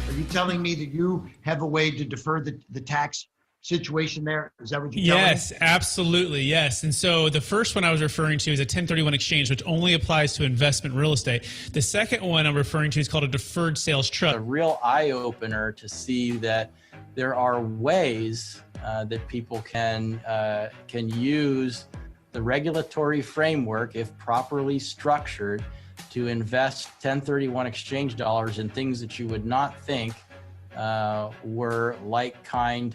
Are you telling me that you have a way to defer the tax situation there? Is that what you're telling me? Yes, absolutely. Yes. And so the first one I was referring to is a 1031 exchange, which only applies to investment real estate. The second one I'm referring to is called a deferred sales trust. A real eye-opener to see that there are ways that people can use the regulatory framework, if properly structured, to invest 1031 exchange dollars in things that you would not think were like kind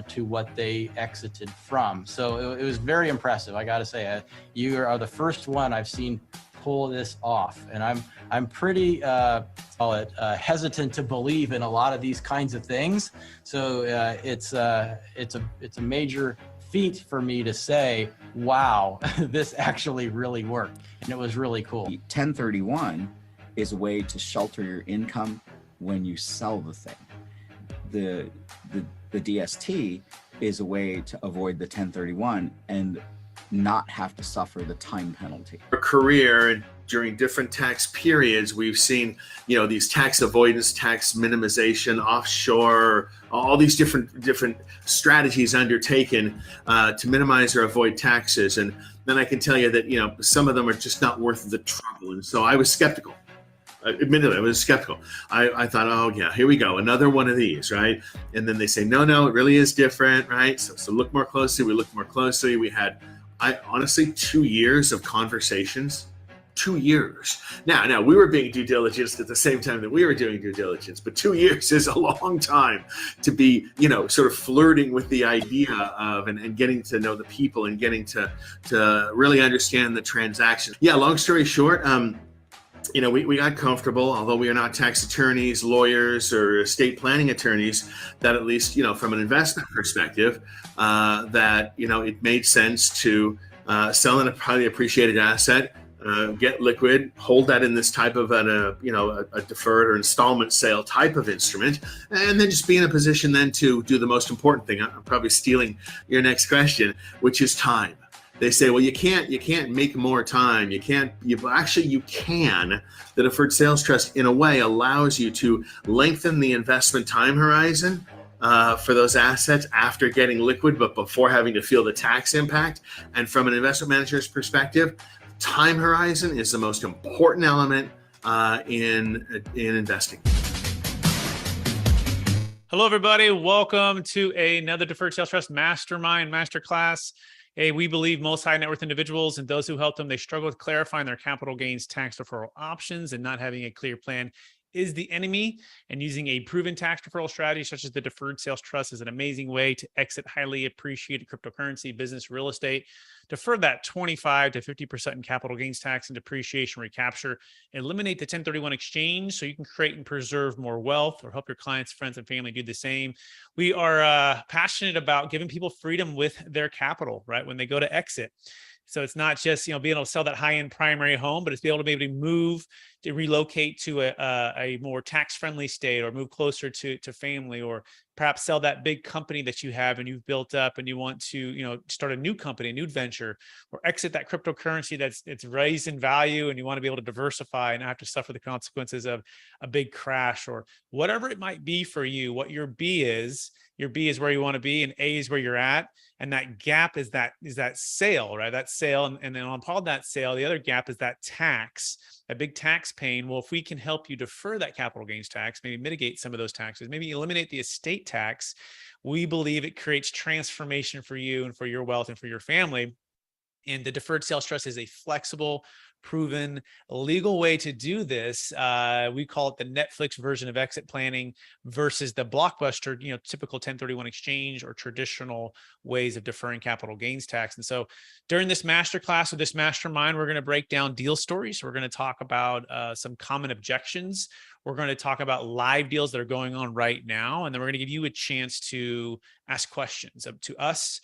to what they exited from. So it was very impressive. I got to say, you are the first one I've seen pull this off, and I'm pretty hesitant to believe in a lot of these kinds of things. So it's a major feat for me to say, wow, this actually really worked, and it was really cool. 1031 is a way to shelter your income when you sell the thing. The DST is a way to avoid the 1031 and not have to suffer the time penalty. Our career and during different tax periods, we've seen, these tax avoidance, tax minimization, offshore, all these different strategies undertaken to minimize or avoid taxes. And then I can tell you that, some of them are just not worth the trouble. And so I was skeptical. Admittedly, I was skeptical. I thought, oh yeah, here we go, another one of these, right? And then they say, no, it really is different, right? So look more closely. We looked more closely. We had, honestly, 2 years of conversations. 2 years. Now we were being due diligence at the same time that we were doing due diligence, but 2 years is a long time to be, sort of flirting with the idea of and getting to know the people and getting to really understand the transaction. Yeah, long story short, we got comfortable, although we are not tax attorneys, lawyers, or estate planning attorneys, that at least, from an investment perspective, that, it made sense to sell a highly appreciated asset, get liquid, hold that in this type of a deferred or installment sale type of instrument, and then just be in a position then to do the most important thing. I'm probably stealing your next question, which is time. They say, well, you can't make more time. You can. The Deferred Sales Trust, in a way, allows you to lengthen the investment time horizon for those assets after getting liquid, but before having to feel the tax impact. And from an investment manager's perspective, time horizon is the most important element in investing. Hello, everybody. Welcome to another Deferred Sales Trust Mastermind Masterclass. Hey, we believe most high net worth individuals and those who help them, they struggle with clarifying their capital gains tax deferral options, and not having a clear plan is the enemy. And using a proven tax deferral strategy such as the Deferred Sales Trust is an amazing way to exit highly appreciated cryptocurrency, business, real estate, defer that 25 to 50% in capital gains tax and depreciation recapture, eliminate the 1031 exchange so you can create and preserve more wealth, or help your clients, friends, and family do the same. We are passionate about giving people freedom with their capital, right, when they go to exit. So it's not just, being able to sell that high-end primary home, but it's be able to maybe move, to relocate to a more tax-friendly state, or move closer to family, or perhaps sell that big company that you have and you've built up and you want to, start a new company, a new venture, or exit that cryptocurrency it's raised in value, and you want to be able to diversify and not have to suffer the consequences of a big crash, or whatever it might be for you. What your B is where you want to be, and A is where you're at. And that gap is that sale, right? That sale. And then on top of that sale, the other gap is that tax, a big tax pain. Well, if we can help you defer that capital gains tax, maybe mitigate some of those taxes, maybe eliminate the estate tax, we believe it creates transformation for you and for your wealth and for your family. And the Deferred Sales Trust is a flexible, proven, legal way to do this. We call it the Netflix version of exit planning versus the blockbuster, typical 1031 exchange or traditional ways of deferring capital gains tax. And so during this masterclass or this mastermind, we're going to break down deal stories. We're going to talk about some common objections. We're going to talk about live deals that are going on right now. And then we're going to give you a chance to ask questions to us.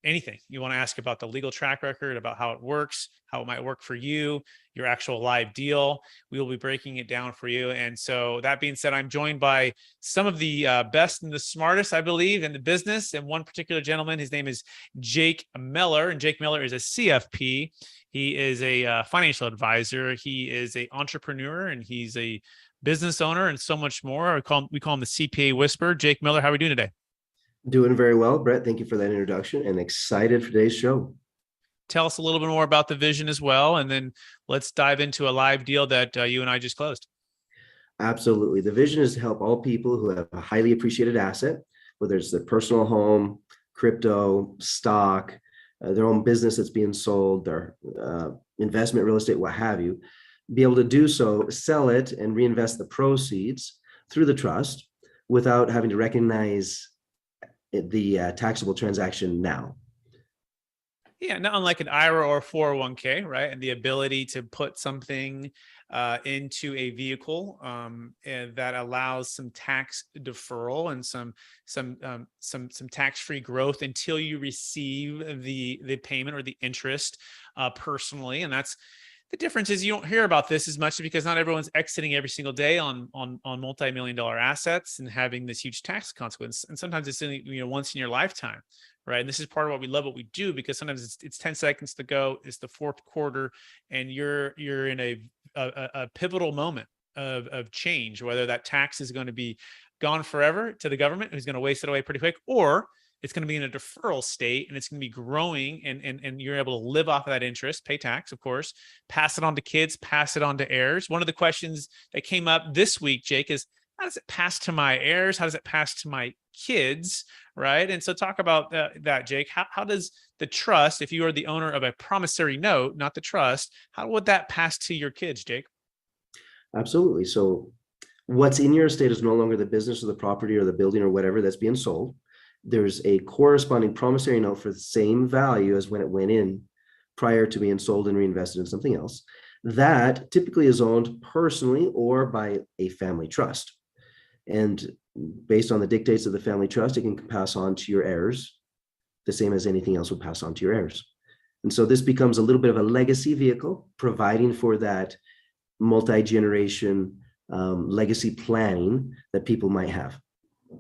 Anything you want to ask about the legal track record, about how it works, how it might work for you, your actual live deal. We will be breaking it down for you. And so that being said, I'm joined by some of the best and the smartest, I believe, in the business. And one particular gentleman, his name is Jake Miller. And Jake Miller is a CFP. He is a financial advisor. He is an entrepreneur, and he's a business owner, and so much more. We call him the CPA Whisperer. Jake Miller, how are we doing today? Doing very well, Brett. Thank you for that introduction and excited for today's show. Tell us a little bit more about the vision as well, and then let's dive into a live deal that you and I just closed. Absolutely. The vision is to help all people who have a highly appreciated asset, whether it's their personal home, crypto, stock, their own business that's being sold, their investment, real estate, what have you, be able to do so, sell it, and reinvest the proceeds through the trust without having to recognize the taxable transaction now. Yeah, not unlike an IRA or 401k, right? And the ability to put something into a vehicle and that allows some tax deferral and some tax-free growth until you receive the payment or the interest personally. And that's the difference. Is you don't hear about this as much because not everyone's exiting every single day on multi-million-dollar assets and having this huge tax consequence. And sometimes it's once in your lifetime. Right. And this is part of what we love what we do, because sometimes it's 10 seconds to go. It's the fourth quarter and you're in a pivotal moment of change, whether that tax is going to be gone forever to the government who's going to waste it away pretty quick, or it's going to be in a deferral state and it's going to be growing and you're able to live off of that interest, pay tax, of course, pass it on to kids, pass it on to heirs. One of the questions that came up this week, Jake, is how does it pass to my heirs? How does it pass to my kids? Right. And so talk about that, Jake. How does the trust, if you are the owner of a promissory note, not the trust, how would that pass to your kids, Jake? Absolutely. So what's in your estate is no longer the business or the property or the building or whatever that's being sold. There's a corresponding promissory note for the same value as when it went in prior to being sold and reinvested in something else. That typically is owned personally or by a family trust. And based on the dictates of the family trust, it can pass on to your heirs, the same as anything else would pass on to your heirs. And so this becomes a little bit of a legacy vehicle, providing for that multi-generation legacy planning that people might have.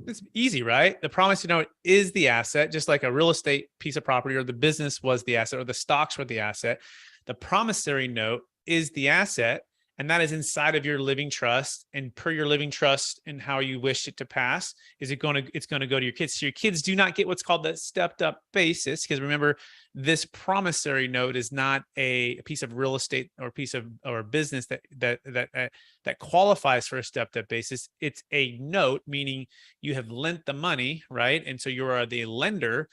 It's easy, right? The promissory note is the asset, just like a real estate piece of property or the business was the asset or the stocks were the asset. The promissory note is the asset, and that is inside of your living trust. And per your living trust and how you wish it to pass, it's going to go to your kids. So your kids do not get what's called the stepped up basis, because remember, this promissory note is not a piece of real estate or or business that qualifies for a stepped up basis. It's a note, meaning you have lent the money, right? And so you are the lender.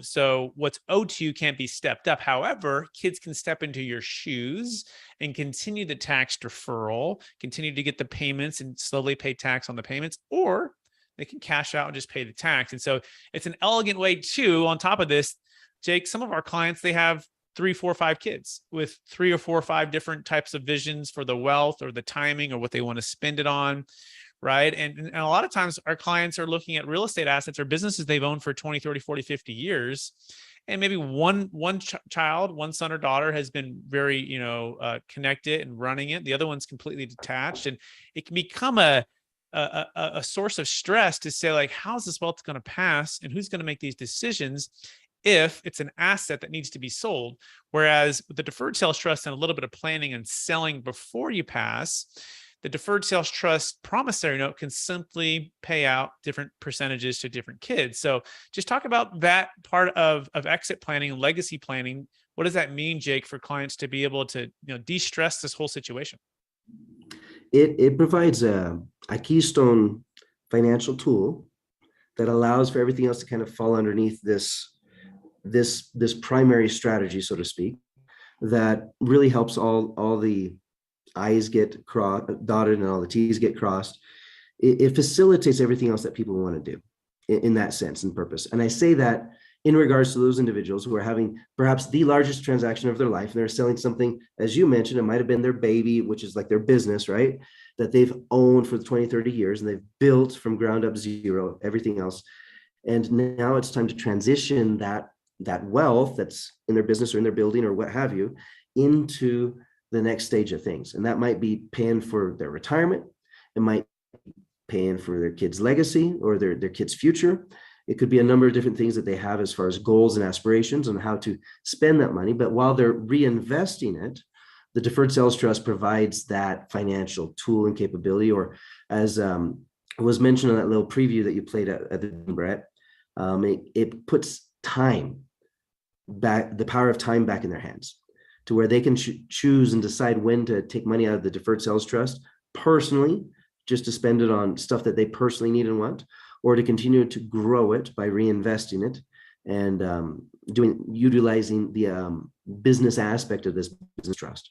So what's owed to you can't be stepped up. However, kids can step into your shoes and continue the tax deferral, continue to get the payments and slowly pay tax on the payments, or they can cash out and just pay the tax. And so it's an elegant way too. On top of this, Jake, some of our clients, they have 3, 4, 5 kids with 3 or 4 or 5 different types of visions for the wealth or the timing or what they want to spend it on. Right. And a lot of times our clients are looking at real estate assets or businesses they've owned for 20, 30, 40, 50 years. And maybe one child, one son or daughter has been very, connected and running it. The other one's completely detached. And it can become a source of stress to say, like, how's this wealth going to pass and who's going to make these decisions if it's an asset that needs to be sold? Whereas with the deferred sales trust and a little bit of planning and selling before you pass, the deferred sales trust promissory note can simply pay out different percentages to different kids. So just talk about that part of exit planning and legacy planning. What does that mean, Jake, for clients to be able to de-stress this whole situation? It provides a keystone financial tool that allows for everything else to kind of fall underneath this primary strategy, so to speak, that really helps all the I's get dotted and all the T's get crossed. It facilitates everything else that people want to do in that sense and purpose. And I say that in regards to those individuals who are having perhaps the largest transaction of their life, and they're selling something, as you mentioned, it might have been their baby, which is like their business, right? That they've owned for 20, 30 years, and they've built from ground up zero, everything else. And now it's time to transition that wealth that's in their business or in their building or what have you into the next stage of things. And that might be paying for their retirement. It might be paying for their kids' legacy or their kids' future. It could be a number of different things that they have as far as goals and aspirations on how to spend that money. But while they're reinvesting it, the Deferred Sales Trust provides that financial tool and capability, or as was mentioned in that little preview that you played at the Brett, it puts time back, the power of time back in their hands, to where they can choose and decide when to take money out of the Deferred Sales Trust personally, just to spend it on stuff that they personally need and want, or to continue to grow it by reinvesting it and utilizing the business aspect of this business trust.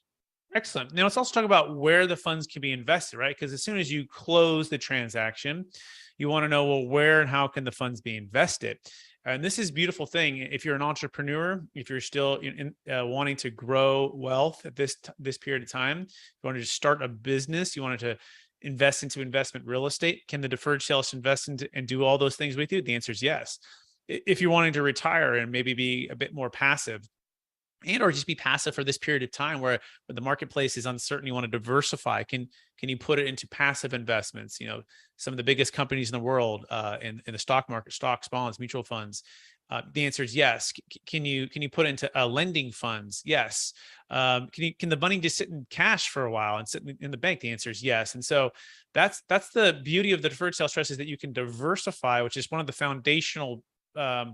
Excellent. Now let's also talk about where the funds can be invested, right? Because as soon as you close the transaction, you want to know, well, where and how can the funds be invested? And this is a beautiful thing. If you're an entrepreneur, if you're still wanting to grow wealth at this period of time, you wanted to start a business, you wanted to invest into investment real estate, can the Deferred Sales invest into and do all those things with you? The answer is yes. If you're wanting to retire and maybe be a bit more passive, and or just be passive for this period of time where the marketplace is uncertain, you want to diversify, can you put it into passive investments? You know, some of the biggest companies in the world in the stock market, stocks, bonds, mutual funds. The answer is yes. Can you put it into lending funds? Yes. Can the money just sit in cash for a while and sit in the bank? The answer is yes. And so that's the beauty of the Deferred Sales Trust, is that you can diversify, which is one of the foundational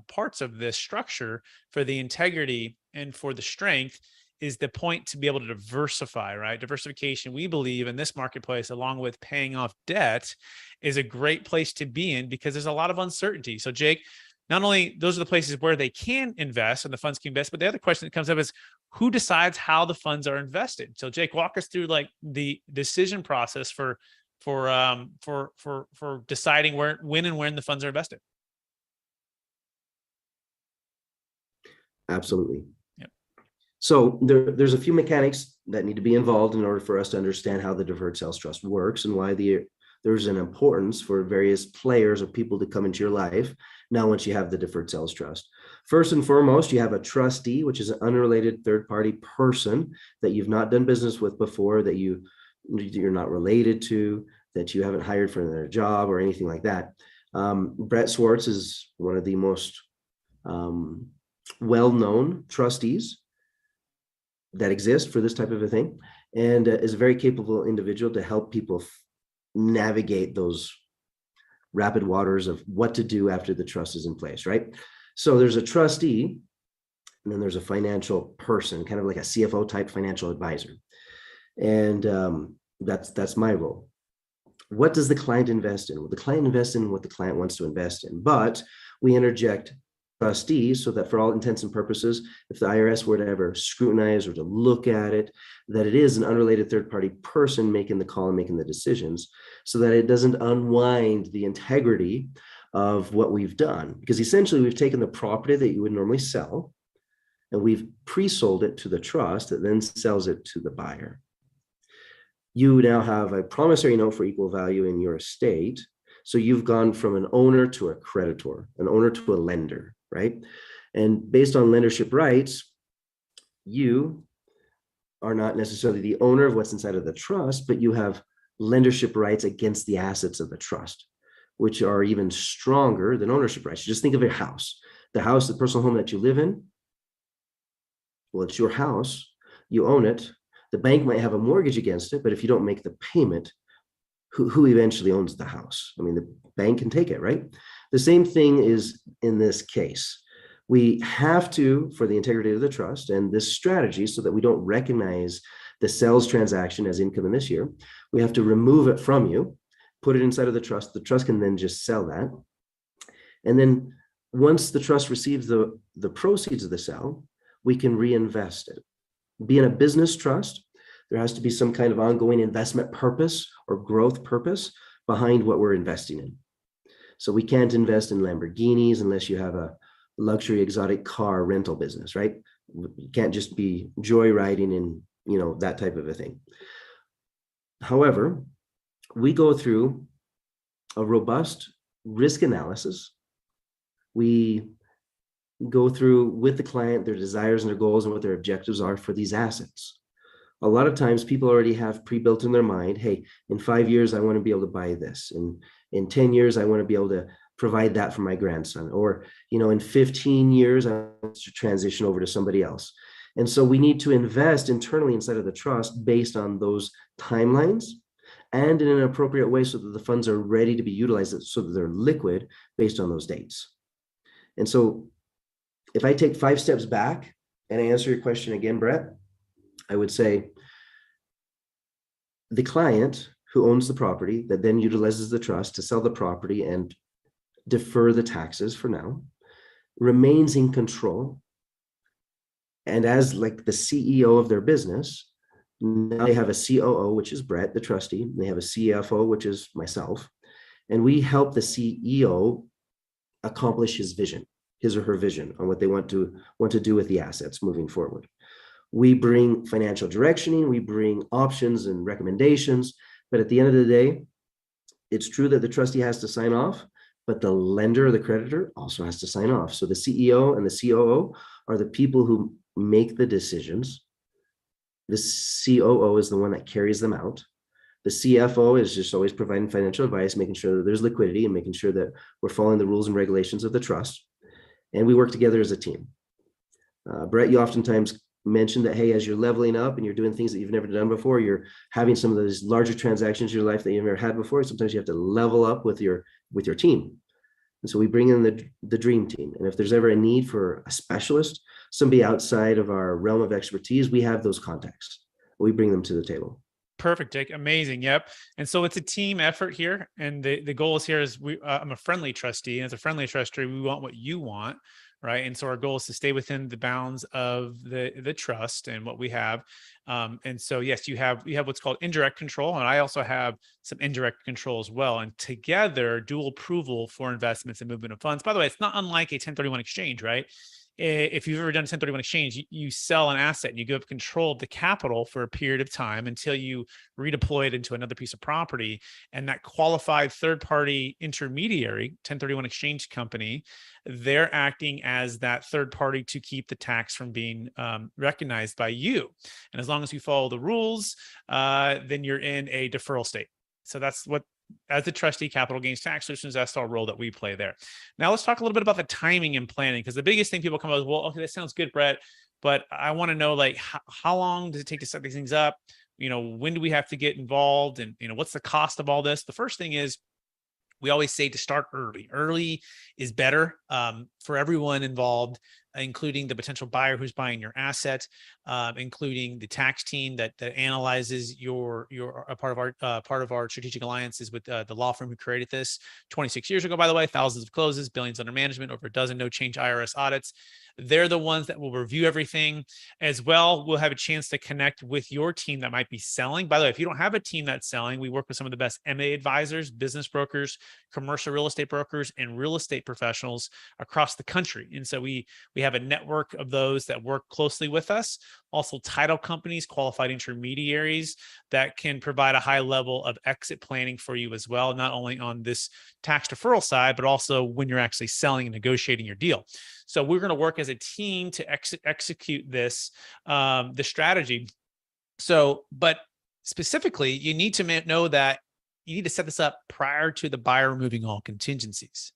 parts of this structure for the integrity and for the strength, is the point to be able to diversify, right? Diversification, we believe in this marketplace, along with paying off debt, is a great place to be in because there's a lot of uncertainty. So Jake, not only those are the places where they can invest and the funds can invest, but the other question that comes up is who decides how the funds are invested? So Jake, walk us through like the decision process for deciding when and when the funds are invested. Absolutely. Yep. So there's a few mechanics that need to be involved in order for us to understand how the Deferred Sales Trust works and why there's an importance for various players or people to come into your life now once you have the Deferred Sales Trust. First and foremost, you have a trustee, which is an unrelated third-party person that you've not done business with before, that you're not related to, that you haven't hired for their job or anything like that. Brett Swarts is one of the most well-known trustees that exist for this type of a thing, and is a very capable individual to help people navigate those rapid waters of what to do after the trust is in place, right? So there's a trustee, and then there's a financial person, kind of like a CFO type financial advisor. And that's my role. What does the client invest in? Well, the client invests in what the client wants to invest in, but we interject trustees so that for all intents and purposes, if the IRS were to ever scrutinize or to look at it, that it is an unrelated third-party person making the call and making the decisions, so that it doesn't unwind the integrity of what we've done. Because essentially we've taken the property that you would normally sell and we've pre-sold it to the trust that then sells it to the buyer. You now have a promissory note for equal value in your estate. So you've gone from an owner to a creditor, an owner to a lender, right? And based on lendership rights, you are not necessarily the owner of what's inside of the trust, but you have lendership rights against the assets of the trust, which are even stronger than ownership rights. Just think of your house. The house, the personal home that you live in, well, it's your house. You own it. The bank might have a mortgage against it, but if you don't make the payment, who eventually owns the house? I mean, the bank can take it, right? The same thing is in this case. We have to, for the integrity of the trust and this strategy, so that we don't recognize the sales transaction as income in this year, we have to remove it from you, put it inside of the trust. The trust can then just sell that. And then once the trust receives the proceeds of the sale, we can reinvest it. Being a business trust, there has to be some kind of ongoing investment purpose or growth purpose behind what we're investing in. So we can't invest in Lamborghinis unless you have a luxury exotic car rental business, right? You can't just be joyriding and, that type of a thing. However, we go through a robust risk analysis. We go through with the client their desires and their goals and what their objectives are for these assets. A lot of times people already have pre-built in their mind, hey, in 5 years, I want to be able to buy this. In 10 years, I want to be able to provide that for my grandson. Or, in 15 years, I want to transition over to somebody else. And so we need to invest internally inside of the trust based on those timelines and in an appropriate way so that the funds are ready to be utilized, so that they're liquid based on those dates. And so if I take 5 steps back and I answer your question again, Brett, I would say the client who owns the property that then utilizes the trust to sell the property and defer the taxes for now remains in control. And as like the CEO of their business, now they have a COO, which is Brett, the trustee. They have a CFO, which is myself. And we help the CEO accomplish his vision, his or her vision on what they want to do with the assets moving forward. We bring financial directioning, we bring options and recommendations, but at the end of the day, it's true that the trustee has to sign off, but the lender or the creditor also has to sign off. So the CEO and the COO are the people who make the decisions. The COO is the one that carries them out. The CFO is just always providing financial advice, making sure that there's liquidity and making sure that we're following the rules and regulations of the trust. And we work together as a team. Brett, you oftentimes mention that, hey, as you're leveling up and you're doing things that you've never done before, you're having some of those larger transactions in your life that you've never had before. Sometimes you have to level up with your team. And so we bring in the dream team. And if there's ever a need for a specialist, somebody outside of our realm of expertise, we have those contacts. We bring them to the table. Perfect, Jake. Amazing. Yep. And so it's a team effort here. And the goal is here is I'm a friendly trustee. And as a friendly trustee, we want what you want. Right. And so our goal is to stay within the bounds of the trust and what we have. And so, yes, you have what's called indirect control. And I also have some indirect control as well. And together, dual approval for investments and movement of funds. By the way, it's not unlike a 1031 exchange, right? If you've ever done a 1031 exchange, you sell an asset and you give up control of the capital for a period of time until you redeploy it into another piece of property. And that qualified third-party intermediary, 1031 exchange company, they're acting as that third party to keep the tax from being recognized by you. And as long as you follow the rules, then you're in a deferral state. So that's what, as the trustee, Capital Gains Tax Solutions, that's our role that we play there. Now let's talk a little bit about the timing and planning, because the biggest thing people come up with, well, okay, that sounds good, Brett, but I want to know, like, how long does it take to set these things up? When do we have to get involved, and what's the cost of all this? The first thing is, we always say to start early. Early is better for everyone involved, including the potential buyer who's buying your asset, including the tax team that analyzes your part of our strategic alliances with the law firm who created this 26 years ago. By the way, thousands of closes, billions under management, over a dozen no change IRS audits. They're the ones that will review everything as well. We'll have a chance to connect with your team that might be selling. By the way, if you don't have a team that's selling, we work with some of the best M&A advisors, business brokers, commercial real estate brokers, and real estate professionals across the country. And so we have a network of those that work closely with us. Also, title companies, qualified intermediaries that can provide a high level of exit planning for you as well, not only on this tax deferral side, but also when you're actually selling and negotiating your deal. So we're going to work as a team to execute this, the strategy. So, but specifically, you need to know that you need to set this up prior to the buyer removing all contingencies.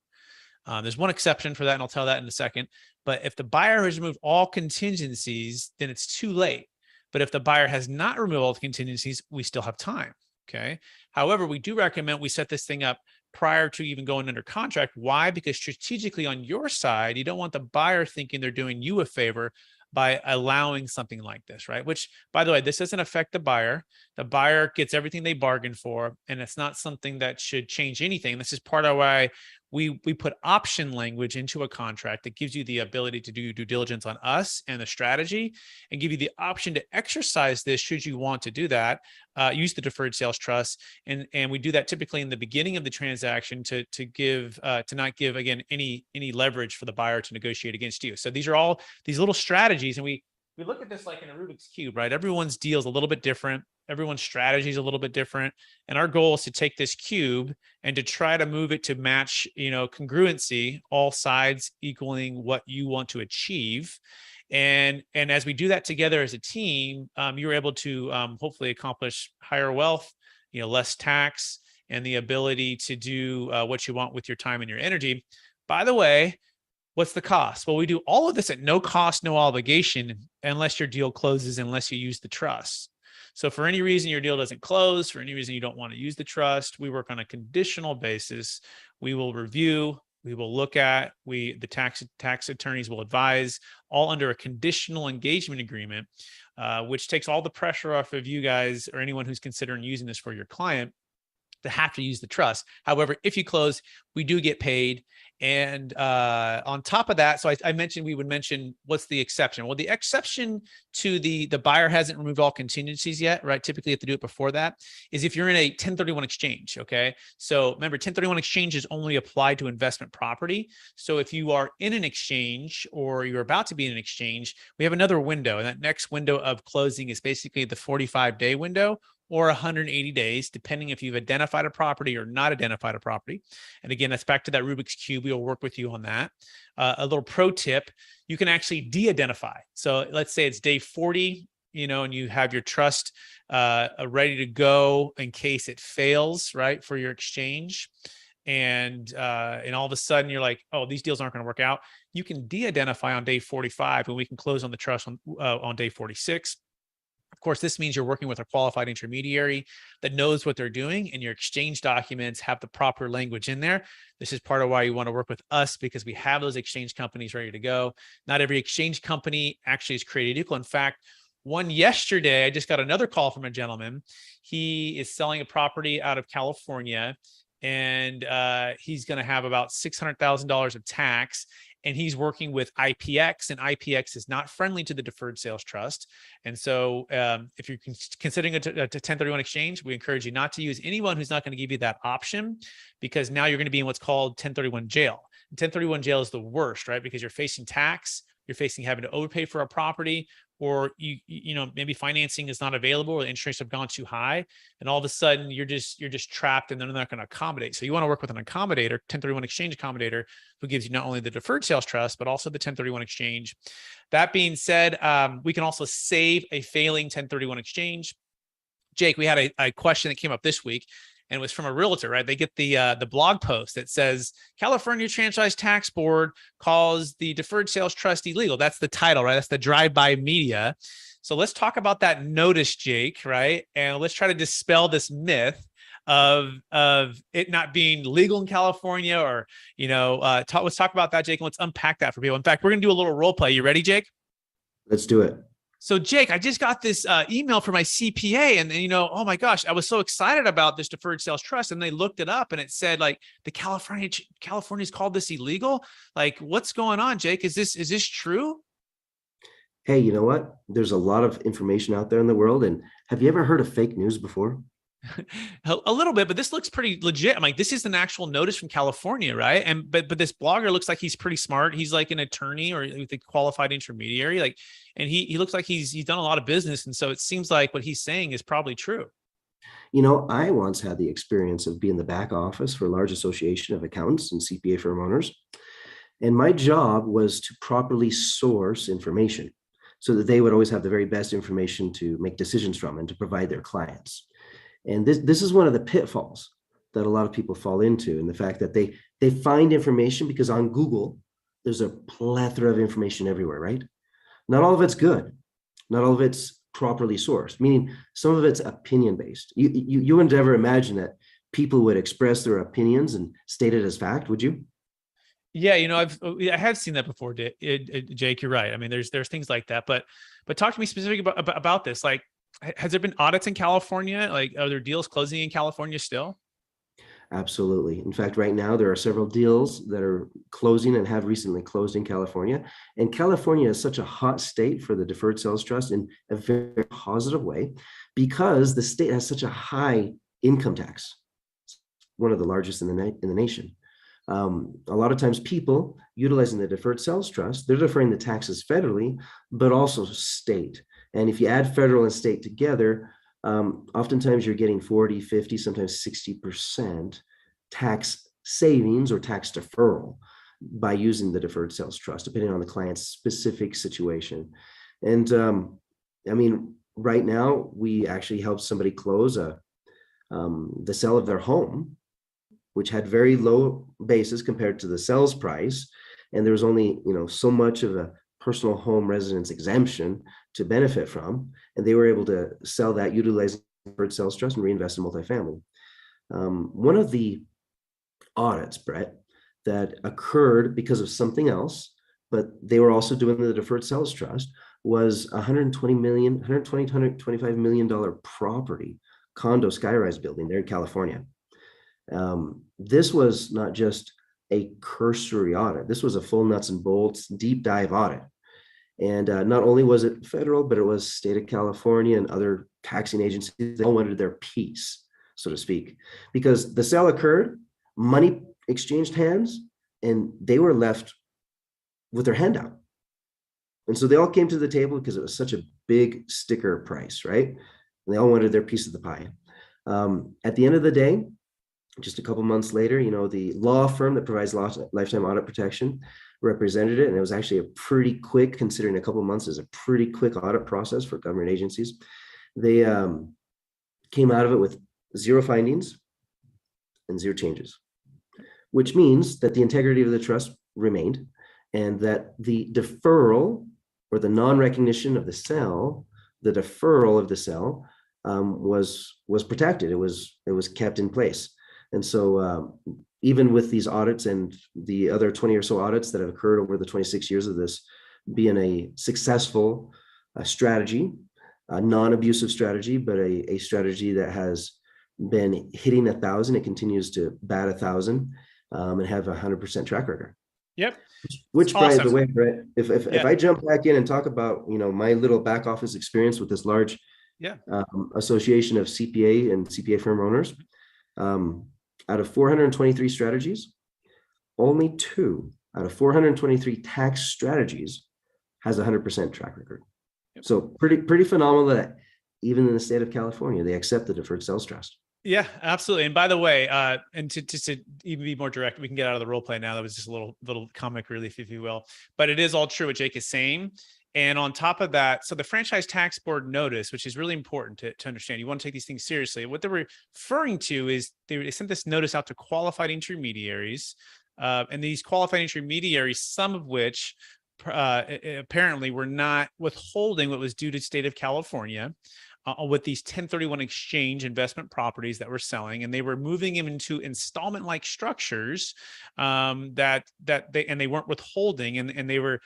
There's one exception for that, and I'll tell that in a second. But if the buyer has removed all contingencies, then it's too late. But if the buyer has not removed all the contingencies, we still have time. Okay. However, we do recommend we set this thing up prior to even going under contract. Why? Because strategically on your side, you don't want the buyer thinking they're doing you a favor by allowing something like this, right? Which, by the way, this doesn't affect the buyer. The buyer gets everything they bargained for, and it's not something that should change anything. This is part of why we put option language into a contract that gives you the ability to do due diligence on us and the strategy, and give you the option to exercise this should you want to do that. Use the Deferred Sales Trust, and we do that typically in the beginning of the transaction to not give again any leverage for the buyer to negotiate against you. So these are all these little strategies, and we look at this like in a Rubik's Cube, right? Everyone's deal is a little bit different. Everyone's strategy is a little bit different. And our goal is to take this cube and to try to move it to match, congruency, all sides equaling what you want to achieve. And as we do that together as a team, you're able to hopefully accomplish higher wealth, less tax, and the ability to do what you want with your time and your energy. By the way, What's the cost? Well, we do all of this at no cost, no obligation, unless your deal closes, unless you use the trust. So for any reason your deal doesn't close, for any reason you don't want to use the trust, we work on a conditional basis. We will review, we will look at, the tax attorneys will advise, all under a conditional engagement agreement, which takes all the pressure off of you guys or anyone who's considering using this for your client to have to use the trust. However, if you close, we do get paid. And on top of that, so I mentioned, we would mention what's the exception. Well, the exception to the buyer hasn't removed all contingencies yet, right? Typically you have to do it before that, is if you're in a 1031 exchange, okay? So remember, 1031 exchange is only applied to investment property. So if you are in an exchange or you're about to be in an exchange, we have another window, and that next window of closing is basically the 45-day window, or 180 days, depending if you've identified a property or not identified a property. And again, that's back to that Rubik's Cube. We will work with you on that. A little pro tip, you can actually de-identify. So let's say it's day 40, and you have your trust ready to go in case it fails, right, for your exchange. And all of a sudden you're like, oh, these deals aren't going to work out. You can de-identify on day 45, and we can close on the trust on day 46. Of course, this means you're working with a qualified intermediary that knows what they're doing, and your exchange documents have the proper language in there. This is part of why you want to work with us, because we have those exchange companies ready to go. Not every exchange company actually is created equal. In fact, one yesterday, I just got another call from a gentleman. He is selling a property out of California, and he's going to have about $600,000 of tax. And he's working with IPX, and IPX is not friendly to the Deferred Sales Trust. And so if you're considering a 1031 exchange, we encourage you not to use anyone who's not going to give you that option, because now you're going to be in what's called 1031 jail. 1031 jail is the worst, right? Because you're facing tax, you're facing having to overpay for a property, or maybe financing is not available, or the interest rates have gone too high, and all of a sudden you're just trapped, and they're not going to accommodate. So you want to work with an accommodator, 1031 exchange accommodator, who gives you not only the Deferred Sales Trust, but also the 1031 exchange. That being said, we can also save a failing 1031 exchange. Jake, we had a question that came up this week, and it was from a realtor, right? They get the blog post that says California Franchise Tax Board calls the Deferred Sales Trust illegal. That's the title, right? That's the drive-by media. So let's talk about that notice, Jake, right? And let's try to dispel this myth of it not being legal in California, or let's talk about that, Jake, and let's unpack that for people. In fact, we're gonna do a little role play. You ready, Jake? Let's do it. So Jake, I just got this email from my CPA, and oh my gosh, I was so excited about this Deferred Sales Trust, and they looked it up, and it said like the California's called this illegal. Like, what's going on, Jake? Is this true? Hey, you know what? There's a lot of information out there in the world, and have you ever heard of fake news before? A little bit, but this looks pretty legit. I'm like, this is an actual notice from California, right? And but this blogger looks like he's pretty smart. He's like an attorney or with a qualified intermediary, like, and he looks like he's done a lot of business, and so it seems like what he's saying is probably true. I once had the experience of being the back office for a large association of accountants and CPA firm owners, and my job was to properly source information so that they would always have the very best information to make decisions from and to provide their clients. And this is one of the pitfalls that a lot of people fall into, and the fact that they find information because on Google, there's a plethora of information everywhere, right? Not all of it's good. Not all of it's properly sourced, meaning some of it's opinion-based. You wouldn't ever imagine that people would express their opinions and state it as fact, would you? Yeah, I have seen that before, Jake. You're right. I mean, there's things like that, but talk to me specifically about this. Like, has there been audits in California? Like, are there deals closing in California still? Absolutely. In fact, right now, there are several deals that are closing and have recently closed in California. And California is such a hot state for the Deferred Sales Trust in a very positive way, because the state has such a high income tax, one of the largest in the nation. A lot of times people utilizing the Deferred Sales Trust, they're deferring the taxes federally, but also state. And if you add federal and state together, oftentimes you're getting 40, 50, sometimes 60% tax savings or tax deferral by using the Deferred Sales Trust, depending on the client's specific situation. And right now we actually helped somebody close the sale of their home, which had very low basis compared to the sales price. and there was only, so much of a personal home residence exemption to benefit from, and they were able to sell that utilizing deferred sales trust and reinvest in multifamily. One of the audits, Brett, that occurred because of something else, but they were also doing the deferred sales trust, was $125 million property condo skyrise building there in California. This was not just a cursory audit. This was a full nuts and bolts deep dive audit. And not only was it federal, but it was state of California and other taxing agencies. They all wanted their piece, so to speak, because the sale occurred, money exchanged hands, and they were left with their handout. And so they all came to the table because it was such a big sticker price, right? And they all wanted their piece of the pie. At the end of the day, just a couple months later, the law firm that provides lifetime audit protection represented it. And it was actually a pretty quick, considering a couple months is a pretty quick audit process for government agencies. They came out of it with 0 findings and 0 changes, which means that the integrity of the trust remained and that the deferral or the non-recognition of the sale, the deferral of the sale was protected. It was kept in place. And so even with these audits and the other 20 or so audits that have occurred over the 26 years of this being a successful strategy, a non-abusive strategy, but a strategy that has been hitting 1,000, it continues to bat 1,000 and have 100% track record. Yep. Which, by awesome. the way, Brett, if I jump back in and talk about, my little back office experience with this large association of CPA and CPA firm owners, out of 423 strategies, only 2 out of 423 tax strategies has 100% track record. Yep. So pretty phenomenal that even in the state of California, they accept the deferred sales trust. Yeah, absolutely. And by the way, and to even be more direct, we can get out of the role play now. That was just a little comic relief, if you will. But it is all true what Jake is saying. And on top of that, so the Franchise Tax Board notice, which is really important to understand, you want to take these things seriously. What they're referring to is they sent this notice out to qualified intermediaries. And these qualified intermediaries, some of which apparently were not withholding what was due to the state of California. With these 1031 exchange investment properties that we're selling, and they were moving them into installment-like structures that they weren't withholding, and they were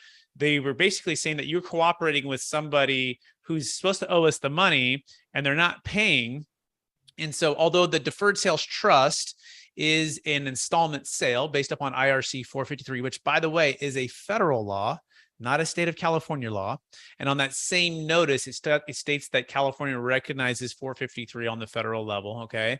basically saying that you're cooperating with somebody who's supposed to owe us the money and they're not paying. And so, although the Deferred Sales Trust is an installment sale based upon IRC 453, which, by the way, is a federal law, not a state of California law. And on that same notice, it states that California recognizes 453 on the federal level, okay?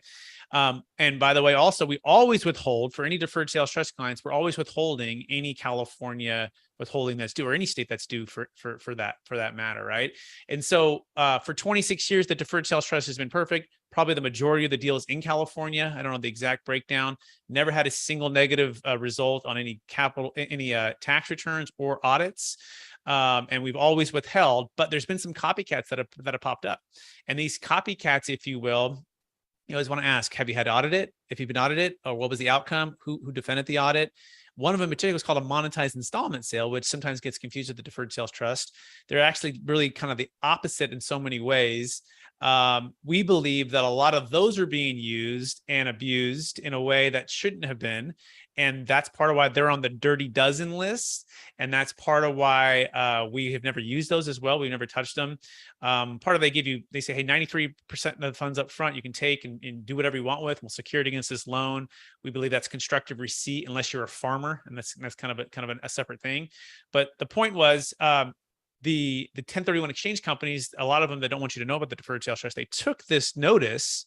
And by the way, also, we always withhold, for any deferred sales trust clients, we're always withholding any California withholding that's due, or any state that's due for that matter, right? And so for 26 years, the deferred sales trust has been perfect. Probably the majority of the deals in California. I don't know the exact breakdown. Never had a single negative result on any tax returns or audits. And we've always withheld, but there's been some copycats that have popped up. And these copycats, if you will, you always want to ask, have you had audited? If you've been audited, or what was the outcome? Who defended the audit? One of them in particular is called a monetized installment sale, which sometimes gets confused with the deferred sales trust. They're actually really kind of the opposite in so many ways. We believe that a lot of those are being used and abused in a way that shouldn't have been. And that's part of why they're on the dirty dozen list. And that's part of why we have never used those as well. We've never touched them. Part of they say, hey, 93% of the funds up front you can take and do whatever you want with. We'll secure it against this loan. We believe that's constructive receipt unless you're a farmer. And that's kind of a separate thing. But the point was, the 1031 exchange companies, a lot of them that don't want you to know about the deferred sales trust, they took this notice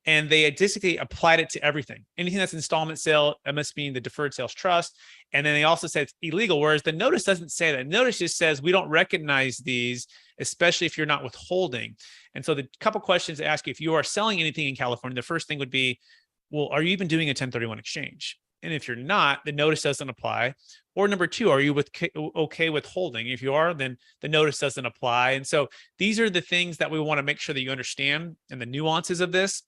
and they basically applied it to everything. Anything that's installment sale, that must mean the deferred sales trust. And then they also said it's illegal, whereas the notice doesn't say that. Notice just says we don't recognize these, especially if you're not withholding. And so the couple questions to ask you, if you are selling anything in California, the first thing would be, well, are you even doing a 1031 exchange? And if you're not, the notice doesn't apply. Or number two, are you okay with holding? If you are, then the notice doesn't apply. And so these are the things that we want to make sure that you understand and the nuances of this.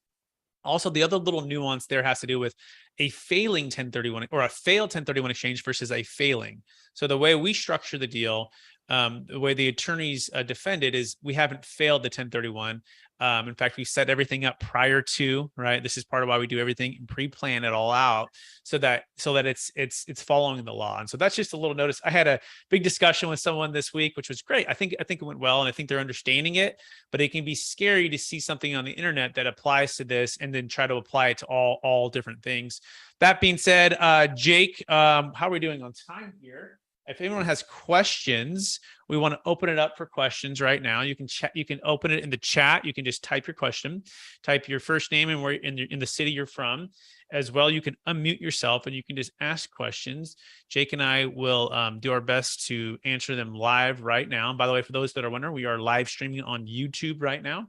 Also, the other little nuance there has to do with a failing 1031 or a failed 1031 exchange versus a failing. So the way we structure the deal, the way the attorneys defend it is we haven't failed the 1031. In fact, we set everything up prior to, right? This is part of why we do everything and pre-plan it all out so that it's following the law. And so that's just a little notice. I had a big discussion with someone this week, which was great. I think it went well, and I think they're understanding it, but it can be scary to see something on the internet that applies to this and then try to apply it to all different things. That being said, Jake, how are we doing on time here? If anyone has questions, we want to open it up for questions right now. You can chat. You can open it in the chat. You can just type your question, type your first name and where in the city you're from. As well, you can unmute yourself and you can just ask questions. Jake and I will do our best to answer them live right now. And by the way, for those that are wondering, we are live streaming on YouTube right now,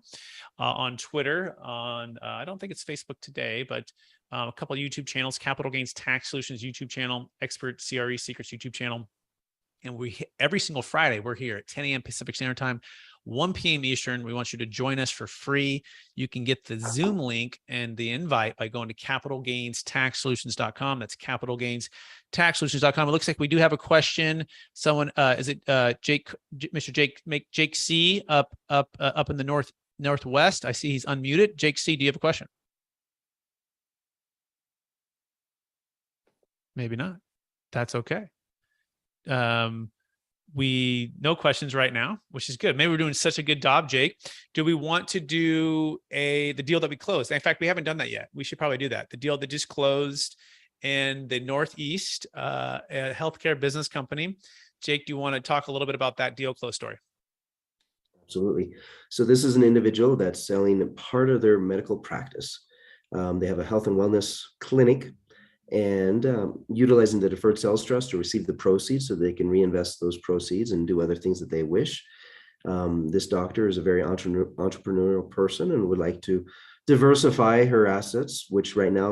on Twitter, on I don't think it's Facebook today, but a couple of YouTube channels: Capital Gains Tax Solutions YouTube channel, Expert CRE Secrets YouTube channel. And every single Friday, we're here at 10 a.m. Pacific Standard Time, 1 p.m. Eastern. We want you to join us for free. You can get the Zoom link and the invite by going to capitalgainstaxsolutions.com. That's capitalgainstaxsolutions.com. It looks like we do have a question. Someone, is it Jake, Mr. Jake, make Jake C up in the northwest? I see he's unmuted. Jake C, do you have a question? Maybe not. That's okay. No questions right now, which is good. Maybe we're doing such a good job, Jake. Do we want to do the deal that we closed? In fact, we haven't done that yet. We should probably do that. The deal that just closed in the Northeast, a healthcare business company. Jake, do you want to talk a little bit about that deal close story? Absolutely. So this is an individual that's selling part of their medical practice. They have a health and wellness clinic, and utilizing the Deferred Sales Trust to receive the proceeds so they can reinvest those proceeds and do other things that they wish. This doctor is a very entrepreneurial person and would like to diversify her assets, which right now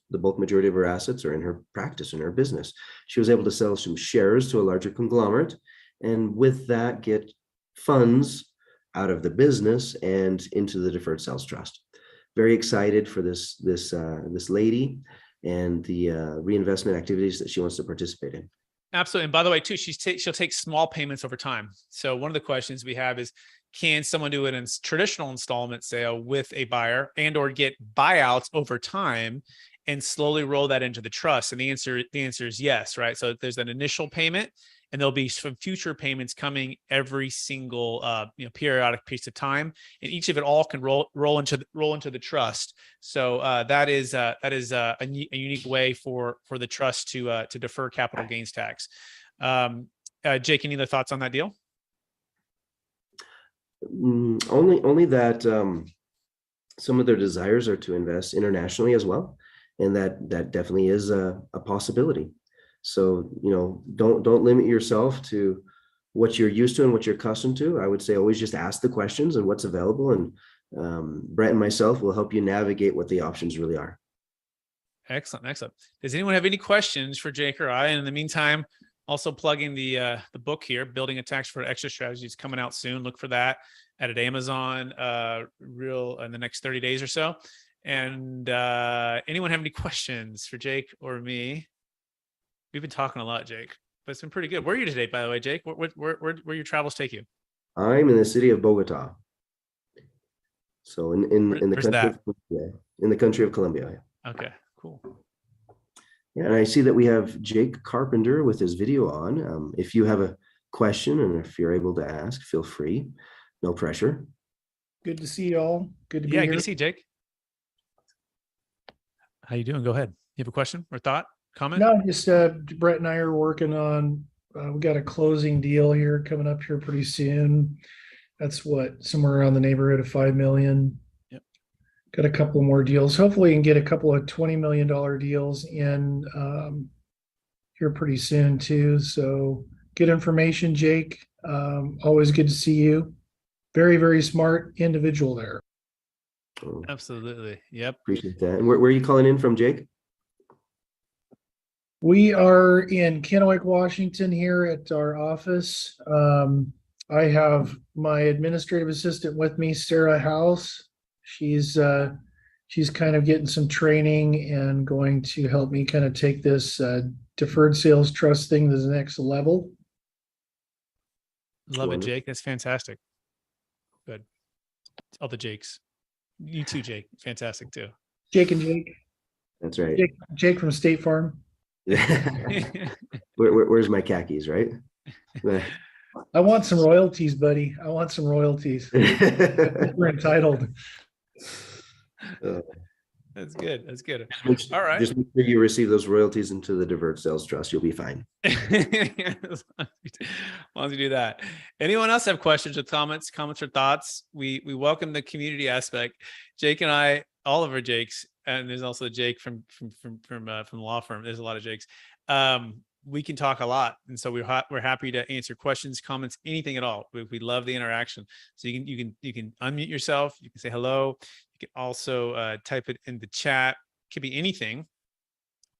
the bulk majority of her assets are in her practice, in her business. She was able to sell some shares to a larger conglomerate, and with that get funds out of the business and into the Deferred Sales Trust. Very excited for this lady and the reinvestment activities that she wants to participate in. Absolutely. And by the way, too, she'll take small payments over time. So one of the questions we have is, can someone do it in traditional installment sale with a buyer and or get buyouts over time and slowly roll that into the trust? And the answer is yes, right? So there's an initial payment, and there'll be some future payments coming every single periodic piece of time, and each of it all can roll into the trust. So that is a unique way for the trust to defer capital gains tax. Jake, any other thoughts on that deal? Only that some of their desires are to invest internationally as well, and that definitely is a possibility. So, don't limit yourself to what you're used to and what you're accustomed to. I would say always just ask the questions and what's available. And Brett and myself will help you navigate what the options really are. Excellent. Does anyone have any questions for Jake or I? And in the meantime, also plugging the book here, Building a Tax-Deferred Exit Strategy, is coming out soon. Look for that at Amazon in the next 30 days or so. And anyone have any questions for Jake or me? We've been talking a lot, Jake, but it's been pretty good. Where are you today, by the way, Jake? Where your travels take you? I'm in the city of Bogota. So in the country that? In the country of Colombia. Okay, cool. Yeah, and I see that we have Jake Carpenter with his video on. If you have a question and if you're able to ask, feel free. No pressure. Good to see you all. Good to be here. Good to see you, Jake. How you doing? Go ahead. You have a question or thought? Comment? No, just Brett and I are working on, we got a closing deal here coming up here pretty soon. That's somewhere around the neighborhood of 5 million. Yep. Got a couple more deals. Hopefully you can get a couple of $20 million deals in here pretty soon too. So good information, Jake. Always good to see you. Very, very smart individual there. Absolutely. Yep. Appreciate that. And where are you calling in from, Jake? We are in Kennewick, Washington here at our office. I have my administrative assistant with me, Sarah House. She's She's kind of getting some training and going to help me kind of take this deferred sales trust thing to the next level. Love it, Wonderful. Jake. That's fantastic. Good. All the Jakes. You too, Jake. Fantastic too. Jake and Jake. That's right. Jake from State Farm. Where's my khakis, right? I want some royalties, buddy. I want some royalties. We're entitled. That's good. That's good. All right. Just make sure you receive those royalties into the Deferred Sales Trust. You'll be fine. As long as you do that. Anyone else have questions or comments or thoughts? We welcome the community aspect. Jake and I, all of our Jakes, and there's also Jake from the law firm. There's a lot of Jakes. We can talk a lot, and so we're happy to answer questions, comments, anything at all. We love the interaction. So you can unmute yourself. You can say hello. You can also type it in the chat. It could be anything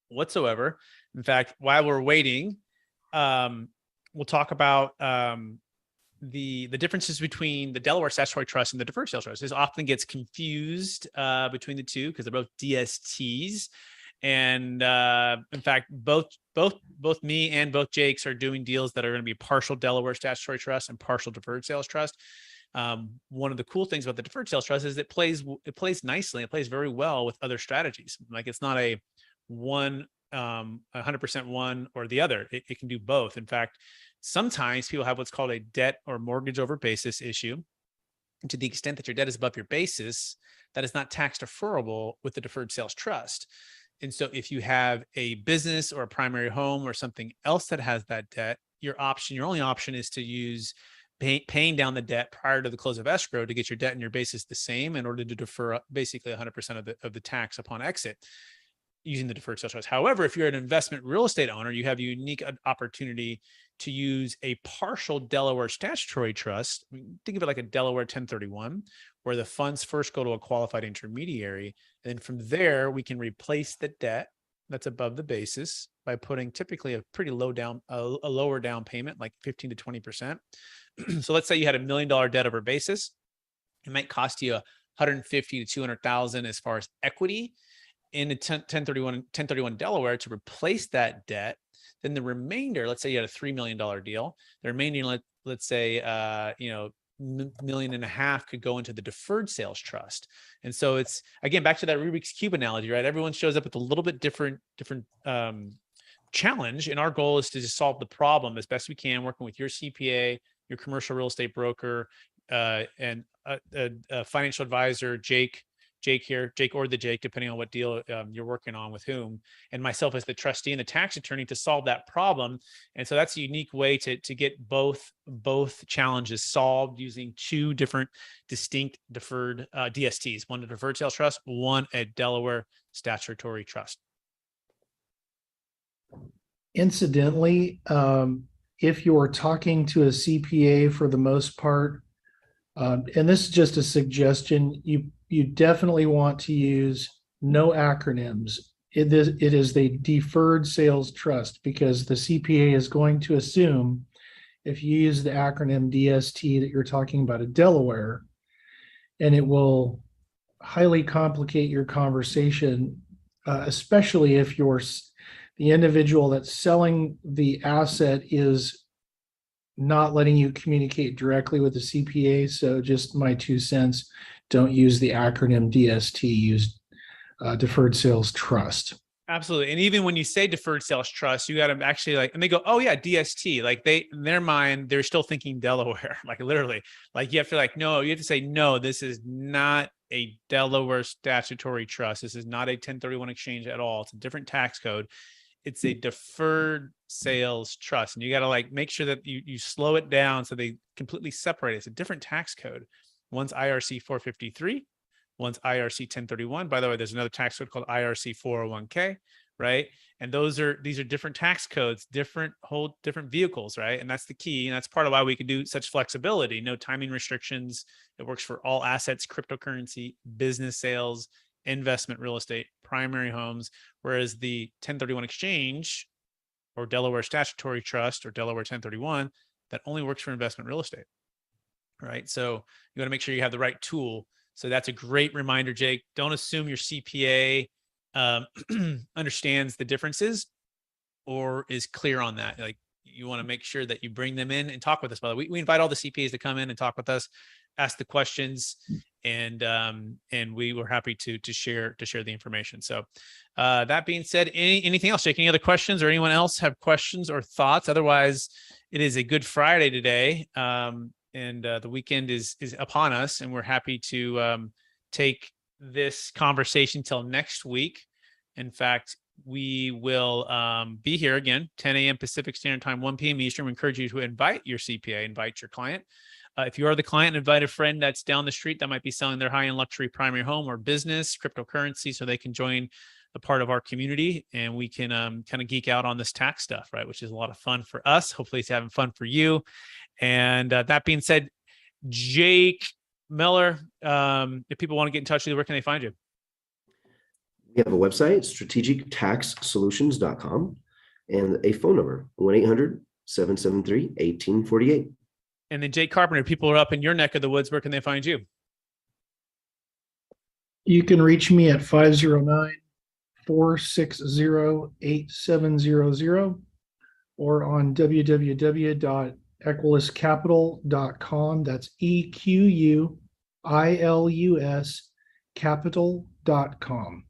whatsoever. In fact, while we're waiting, we'll talk about the differences between the Delaware Statutory Trust and the Deferred Sales Trust. This often gets confused between the two because they're both DSTs. And in fact, both me and both Jakes are doing deals that are going to be partial Delaware Statutory Trust and partial Deferred Sales Trust. One of the cool things about the Deferred Sales Trust is it plays nicely. It plays very well with other strategies. Like it's not a 100% one or the other. It can do both. In fact, sometimes people have what's called a debt or mortgage over basis issue. And to the extent that your debt is above your basis, that is not tax deferrable with the Deferred Sales Trust. And so if you have a business or a primary home or something else that has that debt, your only option is to use paying down the debt prior to the close of escrow to get your debt and your basis the same in order to defer basically 100% of the tax upon exit using the Deferred Sales Trust. However, if you're an investment real estate owner, you have a unique opportunity to use a partial Delaware Statutory Trust. Think of it like a Delaware 1031, where the funds first go to a qualified intermediary. And then from there, we can replace the debt that's above the basis by putting typically a pretty lower down payment, like 15 to 20%. So let's say you had $1 million debt over basis. It might cost you 150 to 200,000 as far as equity in a 1031 Delaware to replace that debt. Then the remainder, let's say you had a $3 million deal, the remaining, let's say, $1.5 million could go into the Deferred Sales Trust. And so it's, again, back to that Rubik's Cube analogy, right? Everyone shows up with a little bit different challenge. And our goal is to just solve the problem as best we can, working with your CPA, your commercial real estate broker, and a financial advisor, Jake or the Jake, depending on what deal you're working on with whom, and myself as the trustee and the tax attorney to solve that problem. And so that's a unique way to get both challenges solved using two different distinct deferred DSTs, one a Deferred Sales Trust, one a Delaware Statutory Trust. Incidentally, if you're talking to a CPA for the most part, and this is just a suggestion, you definitely want to use no acronyms. It is the Deferred Sales Trust, because the CPA is going to assume if you use the acronym DST that you're talking about a Delaware, and it will highly complicate your conversation, especially if the individual that's selling the asset is not letting you communicate directly with the CPA. So just my 2 cents, don't use the acronym DST, use Deferred Sales Trust. Absolutely. And even when you say Deferred Sales Trust, you got to actually and they go, oh yeah, DST. Like in their mind, they're still thinking Delaware, like literally, like you have to you have to say, no, this is not a Delaware Statutory Trust. This is not a 1031 exchange at all. It's a different tax code. It's a Deferred Sales Trust. And you got to make sure that you slow it down so they completely separate it. It's a different tax code. One's IRC 453, one's IRC 1031. By the way, there's another tax code called IRC 401k, right? And these are different tax codes, different vehicles, right? And that's the key. And that's part of why we can do such flexibility. No timing restrictions. It works for all assets, cryptocurrency, business sales, investment real estate, primary homes, whereas the 1031 exchange or Delaware Statutory Trust or Delaware 1031, that only works for investment real estate, right? So you want to make sure you have the right tool So that's a great reminder, Jake. Don't assume your CPA understands the differences or is clear on that. Like, you want to make sure that you bring them in and talk with us. By the way, we invite all the CPAs to come in and talk with us, ask the questions, and we were happy to share the information. So that being said, anything else, Jake? Any other questions, or anyone else have questions or thoughts? Otherwise, it is a Good Friday today, and the weekend is upon us, and we're happy to take this conversation till next week. In fact, we will be here again, 10 a.m. Pacific Standard Time, 1 p.m. Eastern. We encourage you to invite your CPA, invite your client. If you are the client, invite a friend that's down the street that might be selling their high-end luxury primary home or business, cryptocurrency, so they can join a part of our community, and we can kind of geek out on this tax stuff, right? Which is a lot of fun for us. Hopefully it's having fun for you. And that being said, Jake Miller, if people want to get in touch with you, where can they find you? We have a website, strategictaxsolutions.com, and a phone number, 1-800-773-1848. And then Jake Carpenter, people are up in your neck of the woods, where can they find you? You can reach me at 509-460-8700 or on www.equiluscapital.com. That's EQUILUS capital.com.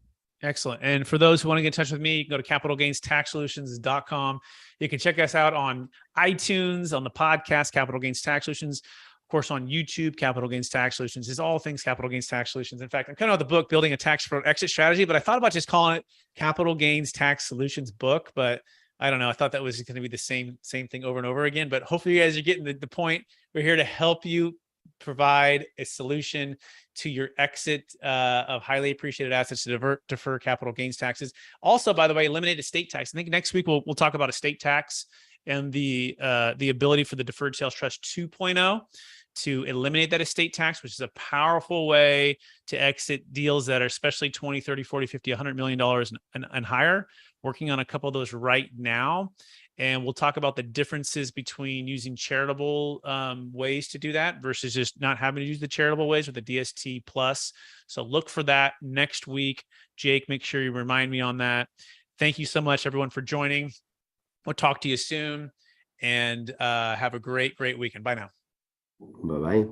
Excellent. And for those who want to get in touch with me, you can go to capitalgainstaxsolutions.com. You can check us out on iTunes, on the podcast, Capital Gains Tax Solutions. Of course, on YouTube, Capital Gains Tax Solutions is all things Capital Gains Tax Solutions. In fact, I'm kind of the book, Building a Tax Fraud Exit Strategy, but I thought about just calling it Capital Gains Tax Solutions book, but I don't know. I thought that was going to be the same thing over and over again, but hopefully you guys are getting the point. We're here to help you provide a solution to your exit of highly appreciated assets to defer capital gains taxes. Also, by the way, eliminate estate tax. I think next week we'll talk about estate tax and the ability for the Deferred Sales Trust 2.0 to eliminate that estate tax, which is a powerful way to exit deals that are especially 20, 30, 40, 50, $100 million and higher. Working on a couple of those right now. And we'll talk about the differences between using charitable ways to do that versus just not having to use the charitable ways with the DST plus. So look for that next week. Jake, make sure you remind me on that. Thank you so much, everyone, for joining. We'll talk to you soon, and have a great weekend. Bye now. Bye-bye.